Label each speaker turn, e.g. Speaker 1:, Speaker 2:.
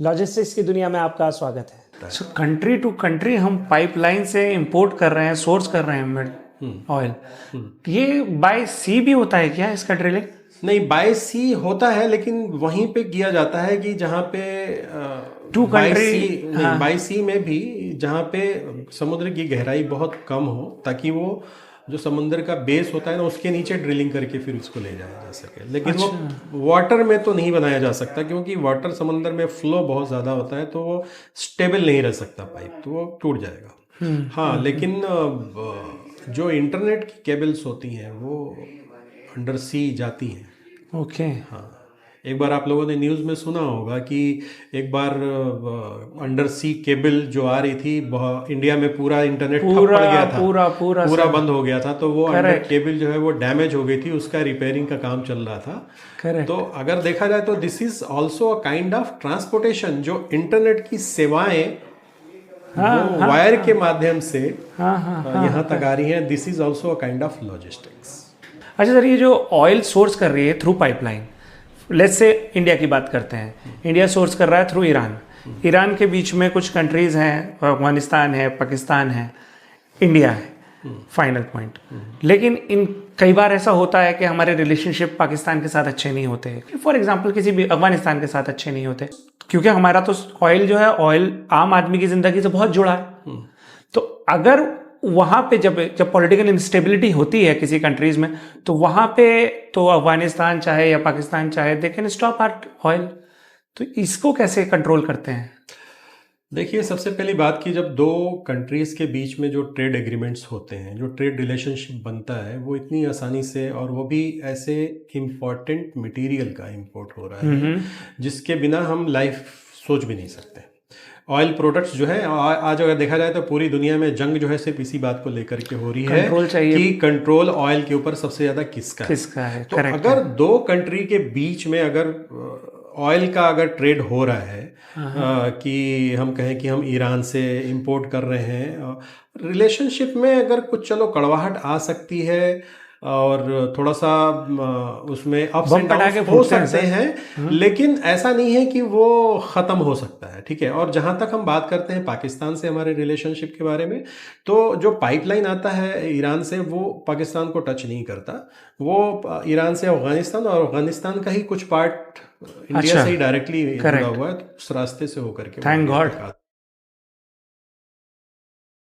Speaker 1: Logistics की दुनिया में आपका स्वागत है। सो कंट्री टू कंट्री हम पाइपलाइन से इंपोर्ट कर रहे हैं, सोर्स कर रहे हैं ऑयल। ये बाय सी भी होता है क्या इसका ड्रिलिंग?
Speaker 2: नहीं, बाय सी होता है, लेकिन वहीं पे किया जाता है कि जहाँ पे
Speaker 1: टू
Speaker 2: बाय
Speaker 1: कंट्री,
Speaker 2: सी नहीं, बाय सी में भी जहाँ पे समुद्र की गहराई बहुत कम हो, ताकि वो जो समुद्र का बेस होता है ना, उसके नीचे ड्रिलिंग करके फिर उसको ले जाया जा सके। लेकिन वो वाटर में तो नहीं बनाया जा सकता, क्योंकि वाटर समुद्र में फ्लो बहुत ज़्यादा होता है, तो वो स्टेबल नहीं रह सकता पाइप, तो वो टूट जाएगा। हाँ, लेकिन जो इंटरनेट की केबल्स होती हैं वो अंडर सी जाती हैं।
Speaker 1: ओके।
Speaker 2: हाँ, एक बार आप लोगों ने न्यूज़ में सुना होगा कि एक बार अंडर सी केबल जो आ रही थी, इंडिया में पूरा इंटरनेट ठप पड़ गया था, पूरा बंद हो गया था। तो वो अंडर केबल जो है वो डैमेज हो गई थी, उसका रिपेयरिंग का काम चल रहा था। तो अगर देखा जाए तो this is also a kind of transportation. जो इंटरनेट की सेवाएं वो वायर के माध्यम से यहाँ तक आ रही हैं, this is also a kind of logistics.
Speaker 1: अच्छा सर, ये जो ऑयल सोर्स कर रही है through pipeline, let's say India की बात करते हैं, इंडिया सोर्स कर रहा है थ्रू ईरान। ईरान के बीच में कुछ कंट्रीज हैं, अफगानिस्तान है, पाकिस्तान है, इंडिया है, फाइनल पॉइंट। लेकिन इन कई बार ऐसा होता है कि हमारे रिलेशनशिप पाकिस्तान के साथ अच्छे नहीं होते, फॉर एग्जांपल किसी भी अफगानिस्तान के साथ अच्छे नहीं होते, क्योंकि हमारा तो ऑयल जो है, ऑयल आम आदमी की ज़िंदगी से बहुत जुड़ा है। तो अगर वहाँ पे जब पॉलिटिकल इंस्टेबिलिटी होती है किसी कंट्रीज में, तो वहाँ पे तो अफगानिस्तान चाहे या पाकिस्तान चाहे, they can stop our oil. तो इसको कैसे कंट्रोल करते हैं?
Speaker 2: देखिए, सबसे पहली बात कि जब दो कंट्रीज के बीच में जो ट्रेड एग्रीमेंट्स होते हैं, जो ट्रेड रिलेशनशिप बनता है, वो इतनी आसानी से, और वो भी ऐसे इम्पॉर्टेंट मटेरियल का इंपोर्ट हो रहा है जिसके बिना हम लाइफ सोच भी नहीं सकते। ऑयल प्रोडक्ट्स जो है, आज अगर देखा जाए तो पूरी दुनिया में जंग जो है सिर्फ इसी बात को लेकर के हो रही है कि कंट्रोल ऑयल के ऊपर सबसे ज़्यादा किसका है। तो अगर दो कंट्री के बीच में अगर ऑयल का अगर ट्रेड हो रहा है, कि हम कहें कि हम ईरान से इंपोर्ट कर रहे हैं, रिलेशनशिप में अगर कुछ चलो कड़वाहट आ सकती है और थोड़ा सा उसमें अप्स एंड डाउन्स हो सकते हैं, लेकिन ऐसा नहीं है कि वो ख़त्म हो सकता है। ठीक है। और जहाँ तक हम बात करते हैं पाकिस्तान से हमारे रिलेशनशिप के बारे में, तो जो पाइपलाइन आता है ईरान से, वो पाकिस्तान को टच नहीं करता। वो ईरान से अफगानिस्तान, और अफगानिस्तान का ही कुछ पार्ट इंडिया से ही डायरेक्टली जुड़ा हुआ है, तो उस रास्ते से होकर के
Speaker 1: थैंक गॉड।